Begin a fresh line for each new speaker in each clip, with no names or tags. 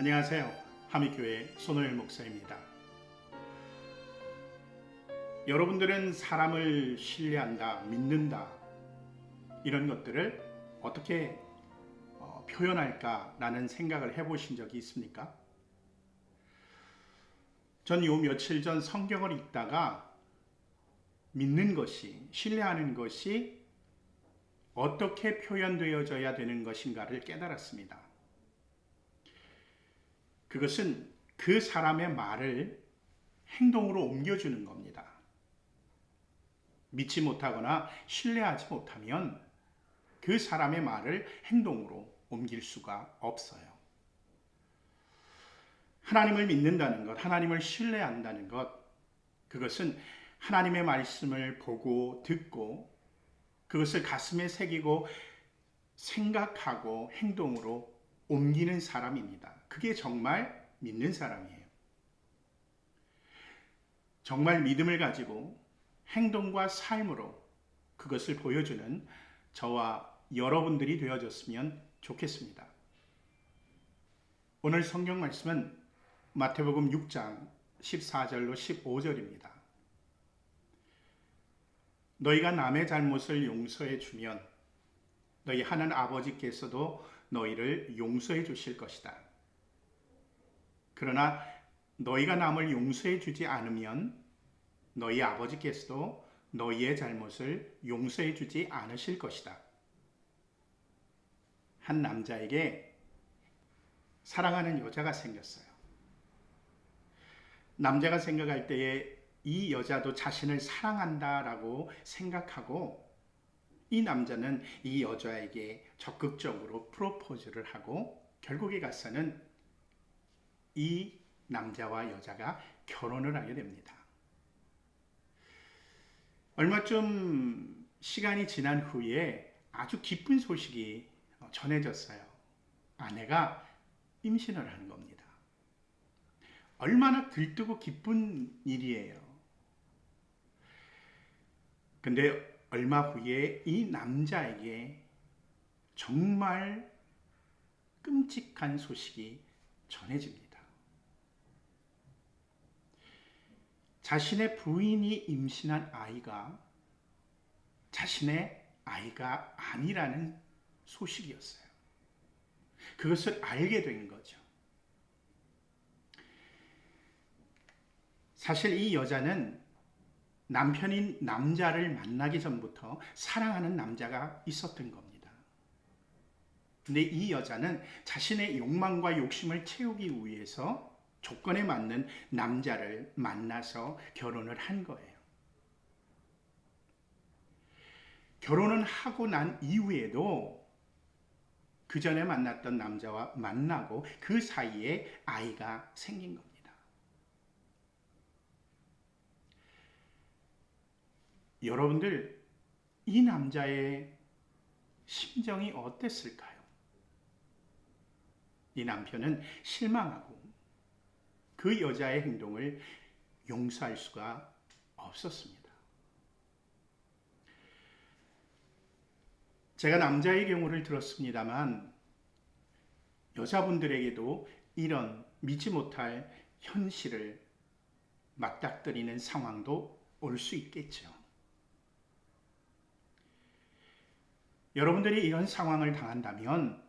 안녕하세요. 하미교회 손호일 목사입니다. 여러분들은 사람을 신뢰한다, 믿는다 이런 것들을 어떻게 표현할까라는 생각을 해보신 적이 있습니까? 전 요 며칠 전 성경을 읽다가 믿는 것이, 신뢰하는 것이 어떻게 표현되어져야 되는 것인가를 깨달았습니다. 그것은 그 사람의 말을 행동으로 옮겨주는 겁니다. 믿지 못하거나 신뢰하지 못하면 그 사람의 말을 행동으로 옮길 수가 없어요. 하나님을 믿는다는 것, 하나님을 신뢰한다는 것, 그것은 하나님의 말씀을 보고 듣고 그것을 가슴에 새기고 생각하고 행동으로 옮기는 사람입니다. 그게 정말 믿는 사람이에요. 정말 믿음을 가지고 행동과 삶으로 그것을 보여주는 저와 여러분들이 되어졌으면 좋겠습니다. 오늘 성경 말씀은 마태복음 6장 14절로 15절입니다. 너희가 남의 잘못을 용서해 주면 너희 하나님 아버지께서도 너희를 용서해 주실 것이다. 그러나 너희가 남을 용서해 주지 않으면 너희 아버지께서도 너희의 잘못을 용서해 주지 않으실 것이다. 한 남자에게 사랑하는 여자가 생겼어요. 남자가 생각할 때에 이 여자도 자신을 사랑한다라고 생각하고 이 남자는 이 여자에게 적극적으로 프로포즈를 하고 결국에 가서는 이 남자와 여자가 결혼을 하게 됩니다. 얼마 좀 시간이 지난 후에 아주 기쁜 소식이 전해졌어요. 아내가 임신을 하는 겁니다. 얼마나 들뜨고 기쁜 일이에요. 근데 얼마 후에 이 남자에게 정말 끔찍한 소식이 전해집니다. 자신의 부인이 임신한 아이가 자신의 아이가 아니라는 소식이었어요. 그것을 알게 된 거죠. 사실 이 여자는 남편인 남자를 만나기 전부터 사랑하는 남자가 있었던 겁니다. 근데 이 여자는 자신의 욕망과 욕심을 채우기 위해서 조건에 맞는 남자를 만나서 결혼을 한 거예요. 결혼을 하고 난 이후에도 그 전에 만났던 남자와 만나고 그 사이에 아이가 생긴 겁니다. 여러분들, 이 남자의 심정이 어땠을까요? 이 남편은 실망하고 그 여자의 행동을 용서할 수가 없었습니다. 제가 남자의 경우를 들었습니다만 여자분들에게도 이런 믿지 못할 현실을 맞닥뜨리는 상황도 올 수 있겠죠. 여러분들이 이런 상황을 당한다면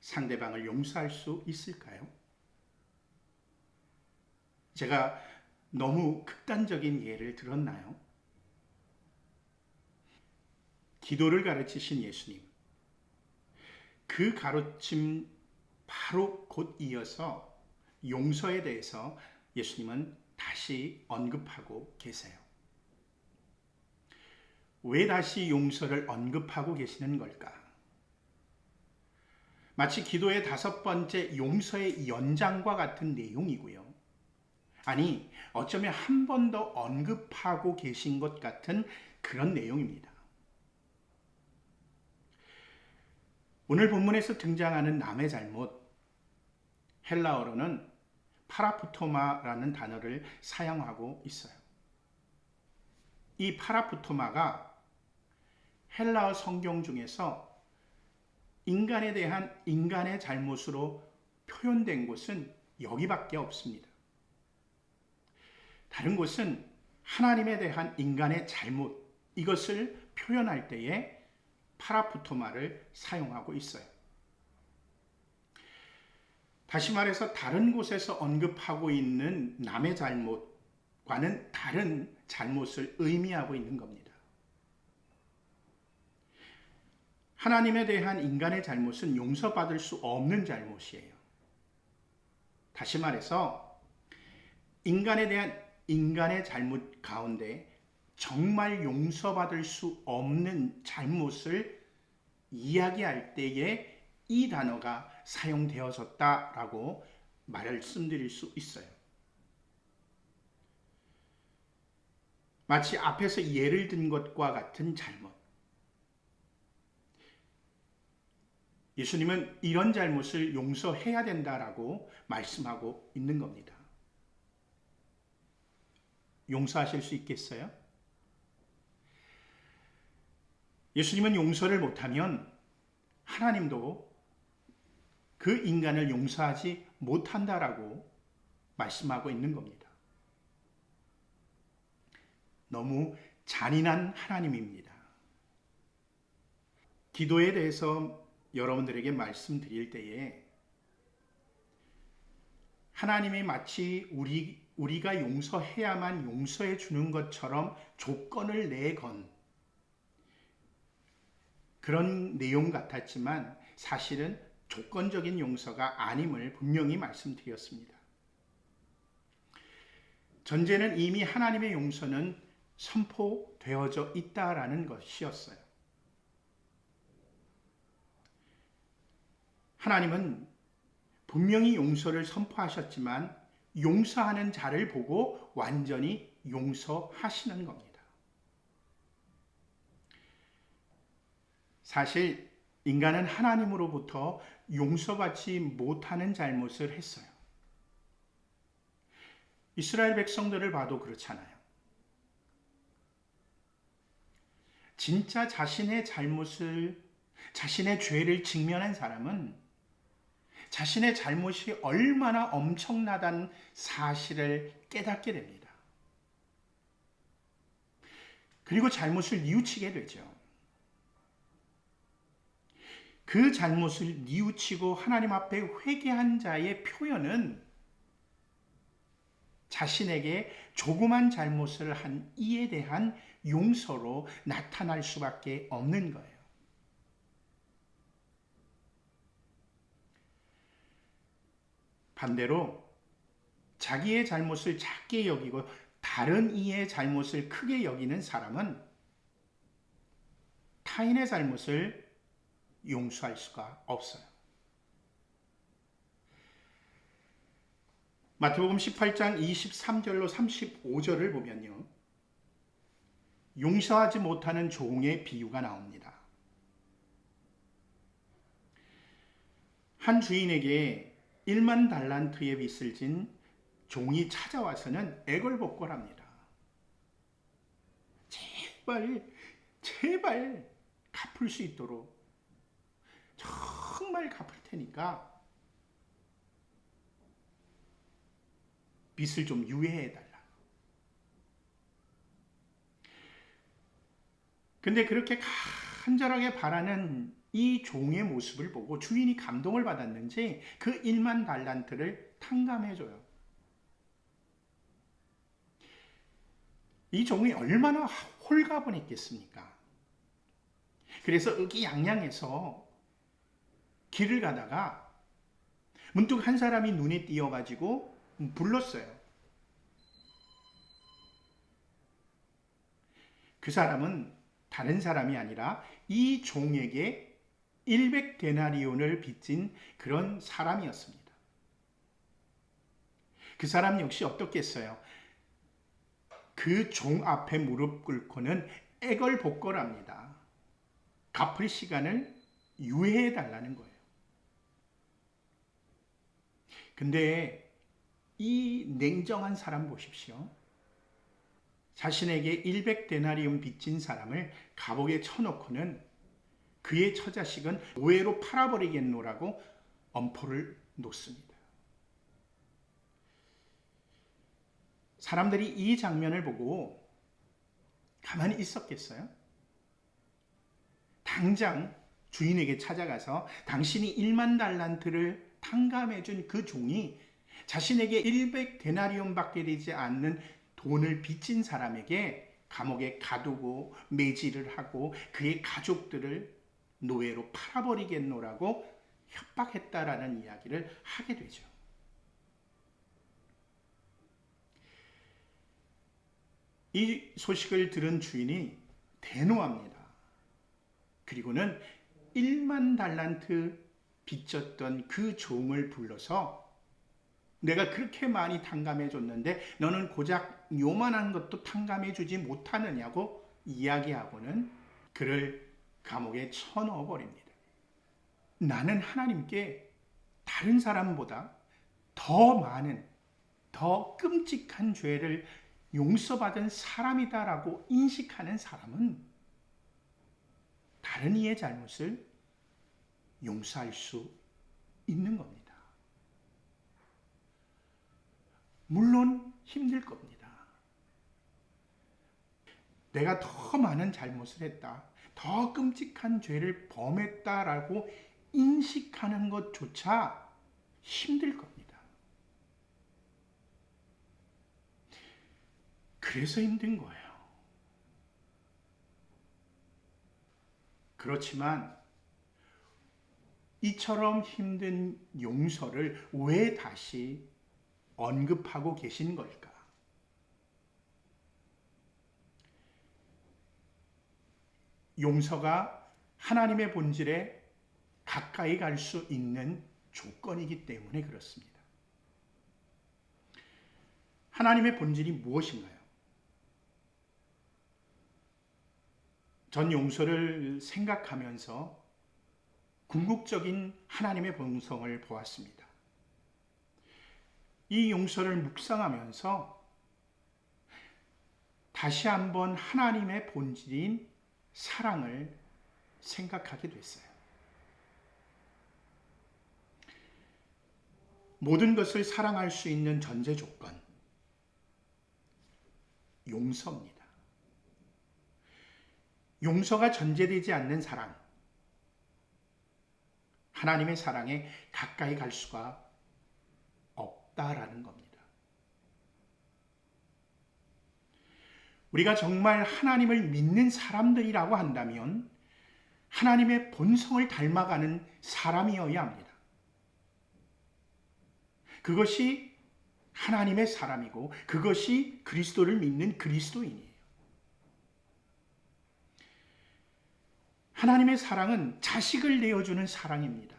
상대방을 용서할 수 있을까요? 제가 너무 극단적인 예를 들었나요? 기도를 가르치신 예수님, 그 가르침 바로 곧 이어서 용서에 대해서 예수님은 다시 언급하고 계세요. 왜 다시 용서를 언급하고 계시는 걸까? 마치 기도의 5번째 용서의 연장과 같은 내용이고요. 아니, 어쩌면 한 번 더 언급하고 계신 것 같은 그런 내용입니다. 오늘 본문에서 등장하는 남의 잘못, 헬라어로는 파라푸토마라는 단어를 사용하고 있어요. 이 파라푸토마가 헬라어 성경 중에서 인간에 대한 인간의 잘못으로 표현된 곳은 여기밖에 없습니다. 다른 곳은 하나님에 대한 인간의 잘못, 이것을 표현할 때에 파라푸토마를 사용하고 있어요. 다시 말해서 다른 곳에서 언급하고 있는 남의 잘못과는 다른 잘못을 의미하고 있는 겁니다. 하나님에 대한 인간의 잘못은 용서받을 수 없는 잘못이에요. 다시 말해서 인간에 대한 인간의 잘못 가운데 정말 용서받을 수 없는 잘못을 이야기할 때에 이 단어가 사용되어졌다라고 말씀드릴 수 있어요. 마치 앞에서 예를 든 것과 같은 잘못. 예수님은 이런 잘못을 용서해야 된다라고 말씀하고 있는 겁니다. 용서하실 수 있겠어요? 예수님은 용서를 못하면 하나님도 그 인간을 용서하지 못한다라고 말씀하고 있는 겁니다. 너무 잔인한 하나님입니다. 기도에 대해서 여러분들에게 말씀드릴 때에 하나님이 마치 우리가 용서해야만 용서해 주는 것처럼 조건을 내건 그런 내용 같았지만 사실은 조건적인 용서가 아님을 분명히 말씀드렸습니다. 전제는 이미 하나님의 용서는 선포되어져 있다라는 것이었어요. 하나님은 분명히 용서를 선포하셨지만 용서하는 자를 보고 완전히 용서하시는 겁니다. 사실 인간은 하나님으로부터 용서받지 못하는 잘못을 했어요. 이스라엘 백성들을 봐도 그렇잖아요. 진짜 자신의 죄를 직면한 사람은 자신의 잘못이 얼마나 엄청나다는 사실을 깨닫게 됩니다. 그리고 잘못을 뉘우치게 되죠. 그 잘못을 뉘우치고 하나님 앞에 회개한 자의 표현은 자신에게 조그만 잘못을 한 이에 대한 용서로 나타날 수밖에 없는 거예요. 반대로 자기의 잘못을 작게 여기고 다른 이의 잘못을 크게 여기는 사람은 타인의 잘못을 용서할 수가 없어요. 마태복음 18장 23절로 35절을 보면요. 용서하지 못하는 종의 비유가 나옵니다. 한 주인에게 1만 달란트의 빚을 진 종이 찾아와서는 애걸복걸합니다. 제발 갚을 수 있도록 정말 갚을 테니까 빚을 좀 유예해달라. 근데 그렇게 간절하게 바라는 이 종의 모습을 보고 주인이 감동을 받았는지 그 1만 달란트를 탕감해줘요. 이 종이 얼마나 홀가분했겠습니까? 그래서 의기양양해서 길을 가다가 문득 한 사람이 눈에 띄어가지고 불렀어요. 그 사람은 다른 사람이 아니라 이 종에게 100데나리온을 빚진 그런 사람이었습니다. 그 사람 역시 어떻겠어요? 그 종 앞에 무릎 꿇고는 애걸복걸합니다. 갚을 시간을 유예해 달라는 거예요. 근데 이 냉정한 사람 보십시오. 자신에게 100데나리온 빚진 사람을 감옥에 쳐놓고는 그의 처자식은 노예로 팔아버리겠노라고 엄포를 놓습니다. 사람들이 이 장면을 보고 가만히 있었겠어요? 당장 주인에게 찾아가서 당신이 1만 달란트를 탕감해 준 그 종이 자신에게 100데나리온밖에 되지 않는 돈을 빚진 사람에게 감옥에 가두고 매질을 하고 그의 가족들을 노예로 팔아버리겠노라고 협박했다라는 이야기를 하게 되죠. 이 소식을 들은 주인이 대노합니다. 그리고는 1만 달란트 빚졌던 그 종을 불러서 내가 그렇게 많이 탕감해 줬는데 너는 고작 요만한 것도 탕감해 주지 못하느냐고 이야기하고는 그를 감옥에 쳐넣어 버립니다. 나는 하나님께 다른 사람보다 더 많은, 더 끔찍한 죄를 용서받은 사람이다라고 인식하는 사람은 다른 이의 잘못을 용서할 수 있는 겁니다. 물론 힘들 겁니다. 내가 더 많은 잘못을 했다, 더 끔찍한 죄를 범했다라고 인식하는 것조차 힘들 겁니다. 그래서 힘든 거예요. 그렇지만 이처럼 힘든 용서를 왜 다시 언급하고 계신 걸까? 용서가 하나님의 본질에 가까이 갈 수 있는 조건이기 때문에 그렇습니다. 하나님의 본질이 무엇인가요? 전 용서를 생각하면서 궁극적인 하나님의 본성을 보았습니다. 이 용서를 묵상하면서 다시 한번 하나님의 본질인 사랑을 생각하게 됐어요. 모든 것을 사랑할 수 있는 전제 조건, 용서입니다. 용서가 전제되지 않는 사랑, 하나님의 사랑에 가까이 갈 수가 없다라는 겁니다. 우리가 정말 하나님을 믿는 사람들이라고 한다면 하나님의 본성을 닮아가는 사람이어야 합니다. 그것이 하나님의 사람이고 그것이 그리스도를 믿는 그리스도인이에요. 하나님의 사랑은 자식을 내어주는 사랑입니다.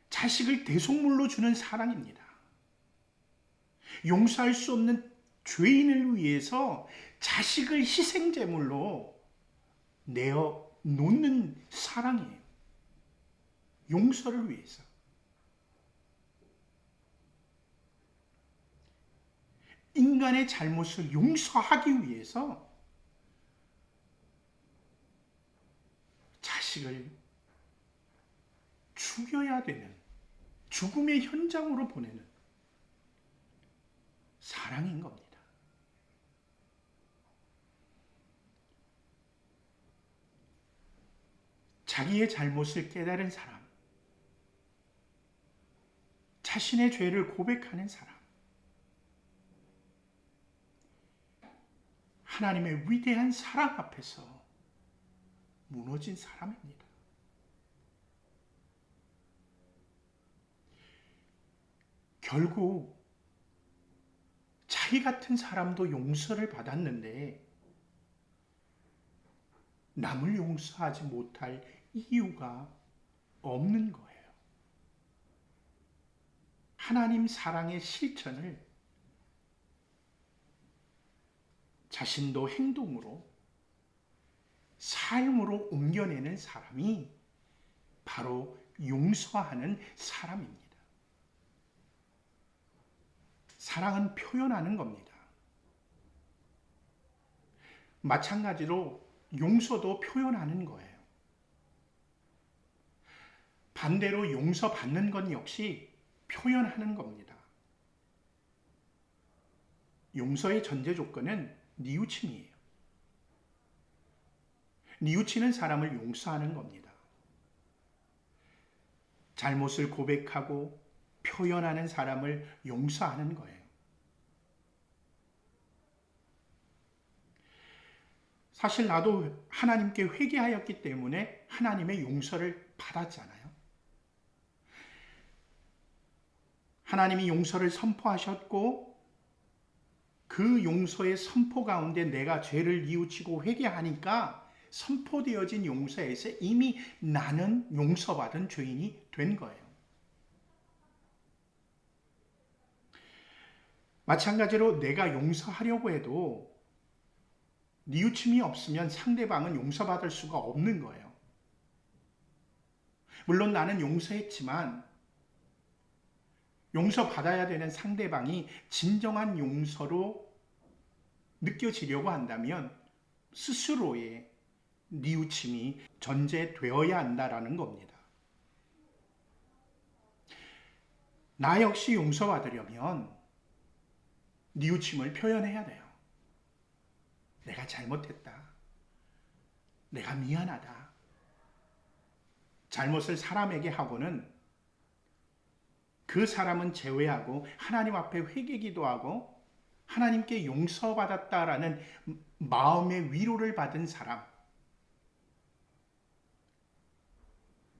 자식을 대속물로 주는 사랑입니다. 용서할 수 없는 죄인을 위해서 자식을 희생제물로 내어 놓는 사랑이에요. 용서를 위해서. 인간의 잘못을 용서하기 위해서 자식을 죽여야 되는, 죽음의 현장으로 보내는 사랑인 겁니다. 자기의 잘못을 깨달은 사람, 자신의 죄를 고백하는 사람, 하나님의 위대한 사랑 앞에서 무너진 사람입니다. 결국 자기 같은 사람도 용서를 받았는데 남을 용서하지 못할 이유가 없는 거예요. 하나님 사랑의 실천을 자신도 행동으로, 삶으로 옮겨내는 사람이 바로 용서하는 사람입니다. 사랑은 표현하는 겁니다. 마찬가지로 용서도 표현하는 거예요. 반대로 용서받는 것 역시 표현하는 겁니다. 용서의 전제 조건은 뉘우침이에요. 뉘우치는 사람을 용서하는 겁니다. 잘못을 고백하고 표현하는 사람을 용서하는 거예요. 사실 나도 하나님께 회개하였기 때문에 하나님의 용서를 받았잖아요. 하나님이 용서를 선포하셨고 그 용서의 선포 가운데 내가 죄를 뉘우치고 회개하니까 선포되어진 용서에서 이미 나는 용서받은 죄인이 된 거예요. 마찬가지로 내가 용서하려고 해도 뉘우침이 없으면 상대방은 용서받을 수가 없는 거예요. 물론 나는 용서했지만 용서받아야 되는 상대방이 진정한 용서로 느껴지려고 한다면 스스로의 뉘우침이 전제되어야 한다라는 겁니다. 나 역시 용서받으려면 뉘우침을 표현해야 돼요. 내가 잘못했다. 내가 미안하다. 잘못을 사람에게 하고는 그 사람은 제외하고 하나님 앞에 회개기도하고 하나님께 용서받았다라는 마음의 위로를 받은 사람,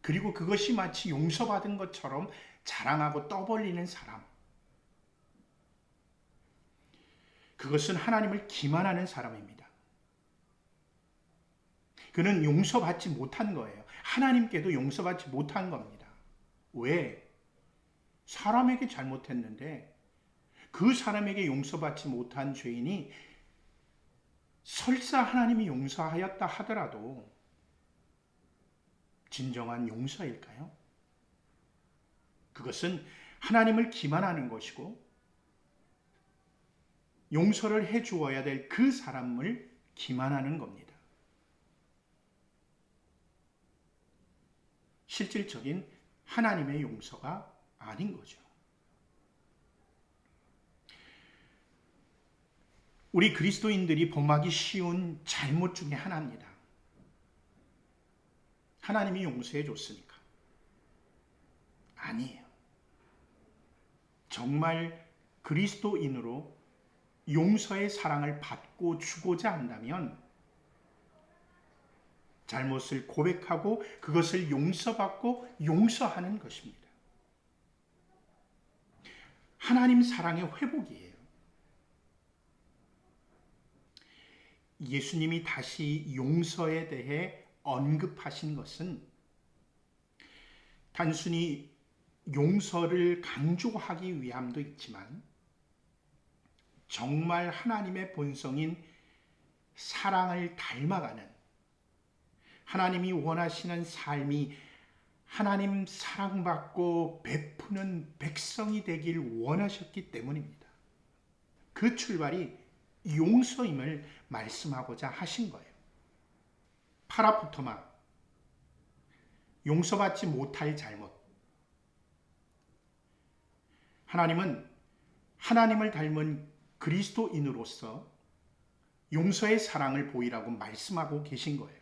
그리고 그것이 마치 용서받은 것처럼 자랑하고 떠벌리는 사람, 그것은 하나님을 기만하는 사람입니다. 그는 용서받지 못한 거예요. 하나님께도 용서받지 못한 겁니다. 왜? 사람에게 잘못했는데 그 사람에게 용서받지 못한 죄인이 설사 하나님이 용서하였다 하더라도 진정한 용서일까요? 그것은 하나님을 기만하는 것이고 용서를 해 주어야 될 그 사람을 기만하는 겁니다. 실질적인 하나님의 용서가 아닌 거죠. 우리 그리스도인들이 범하기 쉬운 잘못 중에 하나입니다. 하나님이 용서해 줬으니까. 아니에요. 정말 그리스도인으로 용서의 사랑을 받고 주고자 한다면 잘못을 고백하고 그것을 용서받고 용서하는 것입니다. 하나님 사랑의 회복이에요. 예수님이 다시 용서에 대해 언급하신 것은 단순히 용서를 강조하기 위함도 있지만 정말 하나님의 본성인 사랑을 닮아가는 하나님이 원하시는 삶이 하나님 사랑받고 베푸는 백성이 되길 원하셨기 때문입니다. 그 출발이 용서임을 말씀하고자 하신 거예요. 파라포토마, 용서받지 못할 잘못. 하나님은 하나님을 닮은 그리스도인으로서 용서의 사랑을 보이라고 말씀하고 계신 거예요.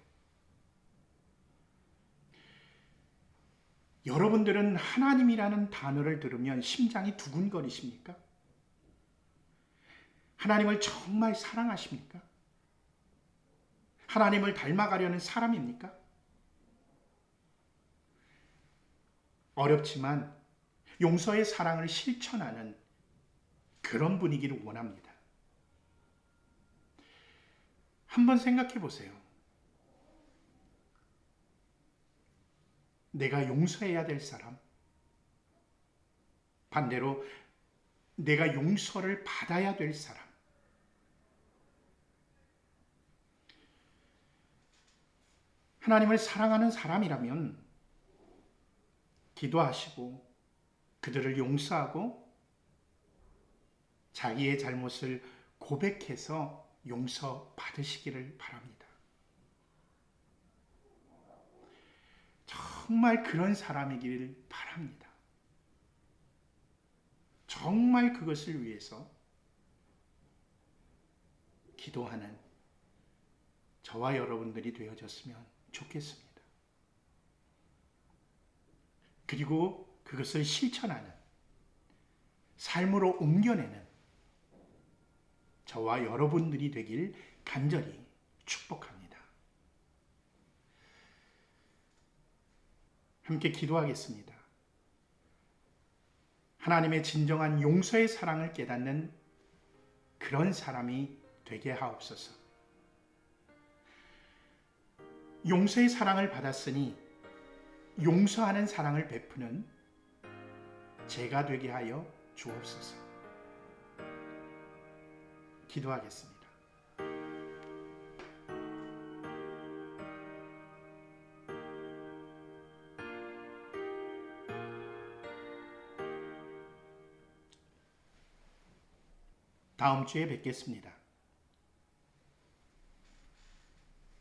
여러분들은 하나님이라는 단어를 들으면 심장이 두근거리십니까? 하나님을 정말 사랑하십니까? 하나님을 닮아가려는 사람입니까? 어렵지만 용서의 사랑을 실천하는 그런 분위기를 원합니다. 한번 생각해 보세요. 내가 용서해야 될 사람, 반대로 내가 용서를 받아야 될 사람, 하나님을 사랑하는 사람이라면 기도하시고 그들을 용서하고 자기의 잘못을 고백해서 용서받으시기를 바랍니다. 정말 그런 사람이길 바랍니다. 정말 그것을 위해서 기도하는 저와 여러분들이 되어졌으면 좋겠습니다. 그리고 그것을 실천하는, 삶으로 옮겨내는 저와 여러분들이 되길 간절히 축복합니다. 함께 기도하겠습니다. 하나님의 진정한 용서의 사랑을 깨닫는 그런 사람이 되게 하옵소서. 용서의 사랑을 받았으니 용서하는 사랑을 베푸는 제가 되게 하여 주옵소서. 기도하겠습니다. 다음 주에 뵙겠습니다.